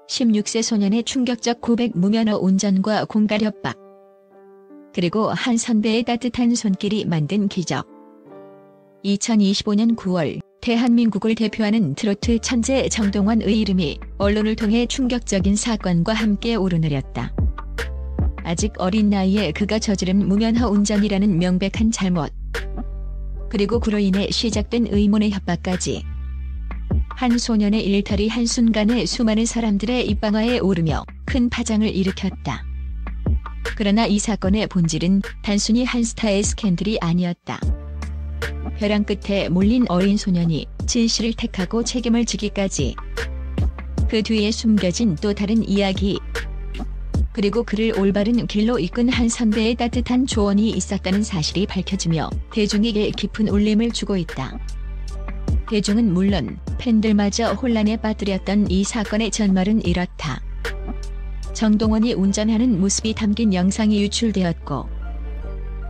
16세 소년의 충격적 고백, 무면허 운전과 공갈 협박. 그리고 한 선배의 따뜻한 손길이 만든 기적. 2025년 9월 대한민국을 대표하는 트로트 천재 정동원의 이름이 언론을 통해 충격적인 사건과 함께 오르내렸다. 아직 어린 나이에 그가 저지른 무면허 운전이라는 명백한 잘못. 그리고 그로 인해 시작된 의문의 협박까지. 한 소년의 일탈이 한순간에 수많은 사람들의 입방아에 오르며 큰 파장을 일으켰다. 그러나 이 사건의 본질은 단순히 한 스타의 스캔들이 아니었다. 벼랑 끝에 몰린 어린 소년이 진실을 택하고 책임을 지기까지. 그 뒤에 숨겨진 또 다른 이야기. 그리고 그를 올바른 길로 이끈 한 선배의 따뜻한 조언이 있었다는 사실이 밝혀지며 대중에게 깊은 울림을 주고 있다. 대중은 물론 팬들마저 혼란에 빠뜨렸던 이 사건의 전말은 이렇다. 정동원이 운전하는 모습이 담긴 영상이 유출되었고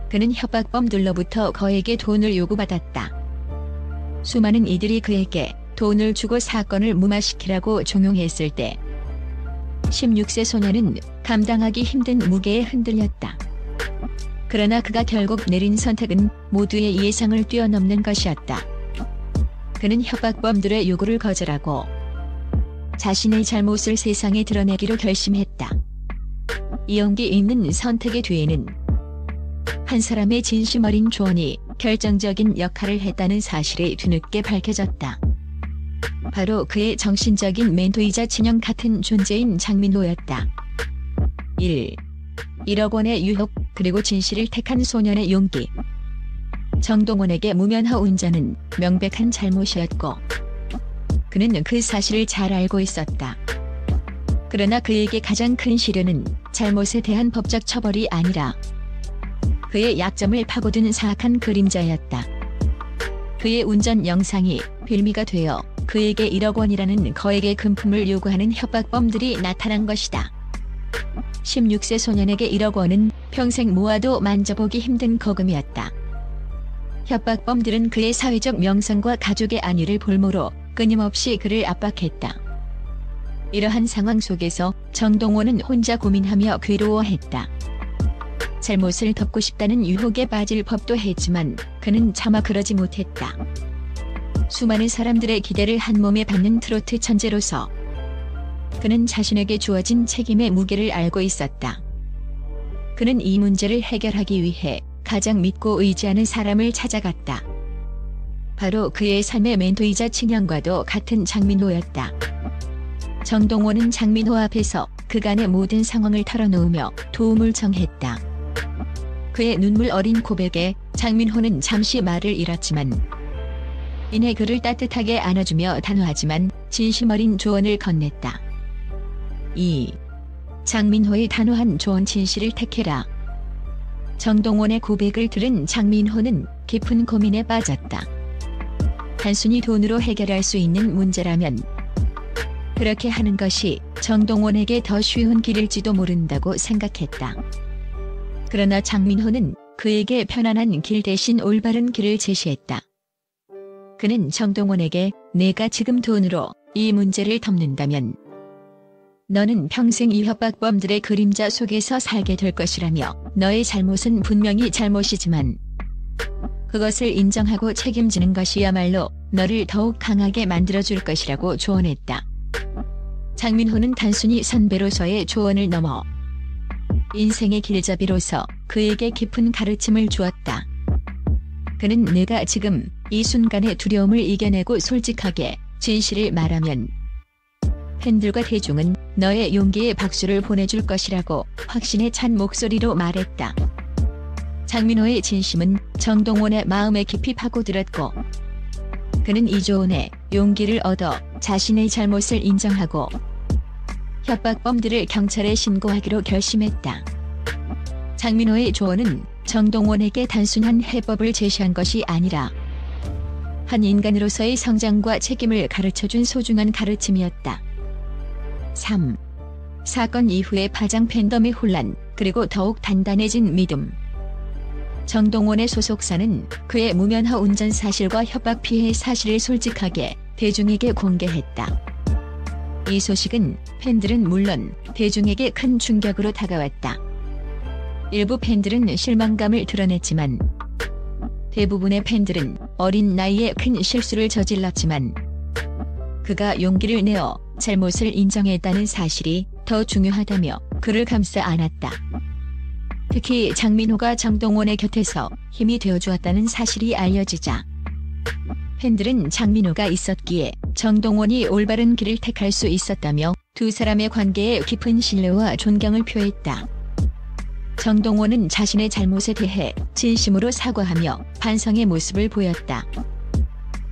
그는 협박범들로부터 그에게 돈을 요구받았다. 수많은 이들이 그에게 돈을 주고 사건을 무마시키라고 종용했을 때 16세 소년은 감당하기 힘든 무게에 흔들렸다. 그러나 그가 결국 내린 선택은 모두의 예상을 뛰어넘는 것이었다. 그는 협박범들의 요구를 거절하고 자신의 잘못을 세상에 드러내기로 결심했다. 이 용기 있는 선택의 뒤에는 한 사람의 진심 어린 조언이 결정적인 역할을 했다는 사실이 뒤늦게 밝혀졌다. 바로 그의 정신적인 멘토이자 친형 같은 존재인 장민호였다. 1억 원의 유혹, 그리고 진실을 택한 소년의 용기. 정동원에게 무면허 운전은 명백한 잘못이었고 그는 그 사실을 잘 알고 있었다. 그러나 그에게 가장 큰 시련은 잘못에 대한 법적 처벌이 아니라 그의 약점을 파고든 사악한 그림자였다. 그의 운전 영상이 빌미가 되어 그에게 1억 원이라는 거액의 금품을 요구하는 협박범들이 나타난 것이다. 16세 소년에게 1억 원은 평생 모아도 만져보기 힘든 거금이었다. 협박범들은 그의 사회적 명성과 가족의 안위를 볼모로 끊임없이 그를 압박했다. 이러한 상황 속에서 정동원은 혼자 고민하며 괴로워했다. 잘못을 덮고 싶다는 유혹에 빠질 법도 했지만 그는 차마 그러지 못했다. 수많은 사람들의 기대를 한몸에 받는 트로트 천재로서 그는 자신에게 주어진 책임의 무게를 알고 있었다. 그는 이 문제를 해결하기 위해 가장 믿고 의지하는 사람을 찾아갔다. 바로 그의 삶의 멘토이자 친형과도 같은 장민호였다. 정동원은 장민호 앞에서 그간의 모든 상황을 털어놓으며 도움을 청했다. 그의 눈물 어린 고백에 장민호는 잠시 말을 잃었지만 이내 그를 따뜻하게 안아주며 단호하지만 진심 어린 조언을 건넸다. 장민호의 단호한 조언, 진실을 택해라. 정동원의 고백을 들은 장민호는 깊은 고민에 빠졌다. 단순히 돈으로 해결할 수 있는 문제라면 그렇게 하는 것이 정동원에게 더 쉬운 길일지도 모른다고 생각했다. 그러나 장민호는 그에게 편안한 길 대신 올바른 길을 제시했다. 그는 정동원에게 내가 지금 돈으로 이 문제를 덮는다면 너는 평생 이 협박범들의 그림자 속에서 살게 될 것이라며 너의 잘못은 분명히 잘못이지만 그것을 인정하고 책임지는 것이야말로 너를 더욱 강하게 만들어줄 것이라고 조언했다. 장민호는 단순히 선배로서의 조언을 넘어 인생의 길잡이로서 그에게 깊은 가르침을 주었다. 그는 내가 지금 이 순간의 두려움을 이겨내고 솔직하게 진실을 말하면 팬들과 대중은 너의 용기에 박수를 보내줄 것이라고 확신에 찬 목소리로 말했다. 장민호의 진심은 정동원의 마음에 깊이 파고들었고 그는 이 조언에 용기를 얻어 자신의 잘못을 인정하고 협박범들을 경찰에 신고하기로 결심했다. 장민호의 조언은 정동원에게 단순한 해법을 제시한 것이 아니라 한 인간으로서의 성장과 책임을 가르쳐준 소중한 가르침이었다. 3. 사건 이후의 파장, 팬덤의 혼란, 그리고 더욱 단단해진 믿음. 정동원의 소속사는 그의 무면허 운전 사실과 협박 피해 사실을 솔직하게 대중에게 공개했다. 이 소식은 팬들은 물론 대중에게 큰 충격으로 다가왔다. 일부 팬들은 실망감을 드러냈지만 대부분의 팬들은 어린 나이에 큰 실수를 저질렀지만 그가 용기를 내어 잘못을 인정했다는 사실이 더 중요하다며 그를 감싸 안았다. 특히 장민호가 정동원의 곁에서 힘이 되어주었다는 사실이 알려지자 팬들은 장민호가 있었기에 정동원이 올바른 길을 택할 수 있었다며 두 사람의 관계에 깊은 신뢰와 존경을 표했다. 정동원은 자신의 잘못에 대해 진심으로 사과하며 반성의 모습을 보였다.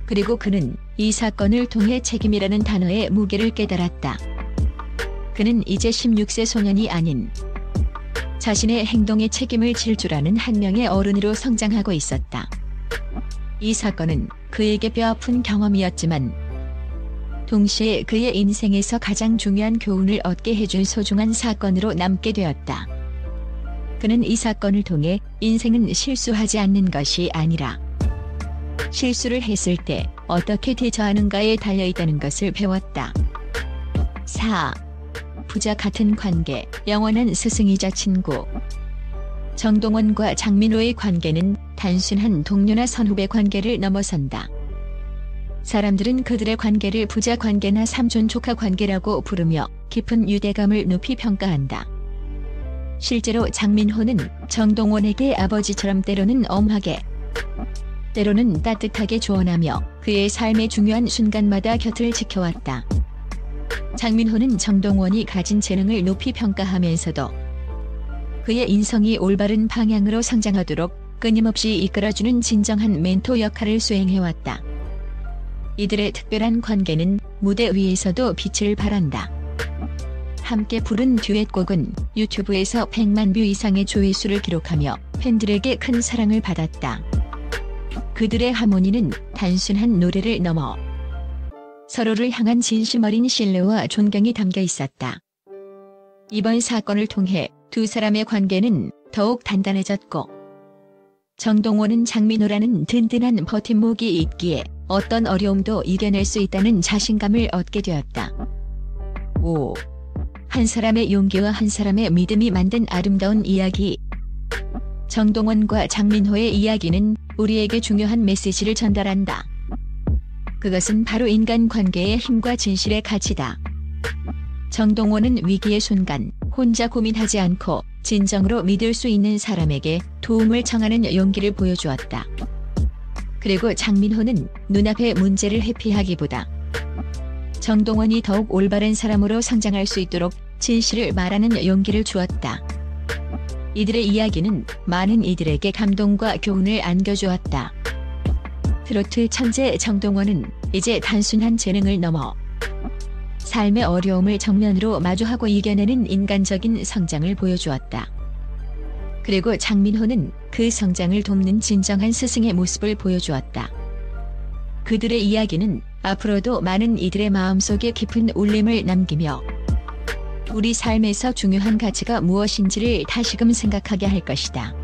그리고 그는 이 사건을 통해 책임이라는 단어의 무게를 깨달았다. 그는 이제 16세 소년이 아닌 자신의 행동에 책임을 질 줄 아는 한 명의 어른으로 성장하고 있었다. 이 사건은 그에게 뼈아픈 경험이었지만 동시에 그의 인생에서 가장 중요한 교훈을 얻게 해준 소중한 사건으로 남게 되었다. 그는 이 사건을 통해 인생은 실수하지 않는 것이 아니라 실수를 했을 때 어떻게 대처하는가에 달려있다는 것을 배웠다. 4. 부자 같은 관계, 영원한 스승이자 친구. 정동원과 장민호의 관계는 단순한 동료나 선후배 관계를 넘어선다. 사람들은 그들의 관계를 부자 관계나 삼촌 조카 관계라고 부르며 깊은 유대감을 높이 평가한다. 실제로 장민호는 정동원에게 아버지처럼 때로는 엄하게 때로는 따뜻하게 조언하며 그의 삶의 중요한 순간마다 곁을 지켜왔다. 장민호는 정동원이 가진 재능을 높이 평가하면서도 그의 인성이 올바른 방향으로 성장하도록 끊임없이 이끌어주는 진정한 멘토 역할을 수행해왔다. 이들의 특별한 관계는 무대 위에서도 빛을 발한다. 함께 부른 듀엣곡은 유튜브에서 100만 뷰 이상의 조회수를 기록하며 팬들에게 큰 사랑을 받았다. 그들의 하모니는 단순한 노래를 넘어 서로를 향한 진심 어린 신뢰와 존경이 담겨 있었다. 이번 사건을 통해 두 사람의 관계는 더욱 단단해졌고 정동원은 장민호라는 든든한 버팀목이 있기에 어떤 어려움도 이겨낼 수 있다는 자신감을 얻게 되었다. 5. 한 사람의 용기와 한 사람의 믿음이 만든 아름다운 이야기. 정동원과 장민호의 이야기는 우리에게 중요한 메시지를 전달한다. 그것은 바로 인간관계의 힘과 진실의 가치다. 정동원은 위기의 순간 혼자 고민하지 않고 진정으로 믿을 수 있는 사람에게 도움을 청하는 용기를 보여주었다. 그리고 장민호는 눈앞의 문제를 회피하기보다 정동원이 더욱 올바른 사람으로 성장할 수 있도록 진실을 말하는 용기를 주었다. 이들의 이야기는 많은 이들에게 감동과 교훈을 안겨주었다. 트로트 천재 정동원은 이제 단순한 재능을 넘어 삶의 어려움을 정면으로 마주하고 이겨내는 인간적인 성장을 보여주었다. 그리고 장민호는 그 성장을 돕는 진정한 스승의 모습을 보여주었다. 그들의 이야기는 앞으로도 많은 이들의 마음속에 깊은 울림을 남기며 우리 삶에서 중요한 가치가 무엇인지를 다시금 생각하게 할 것이다.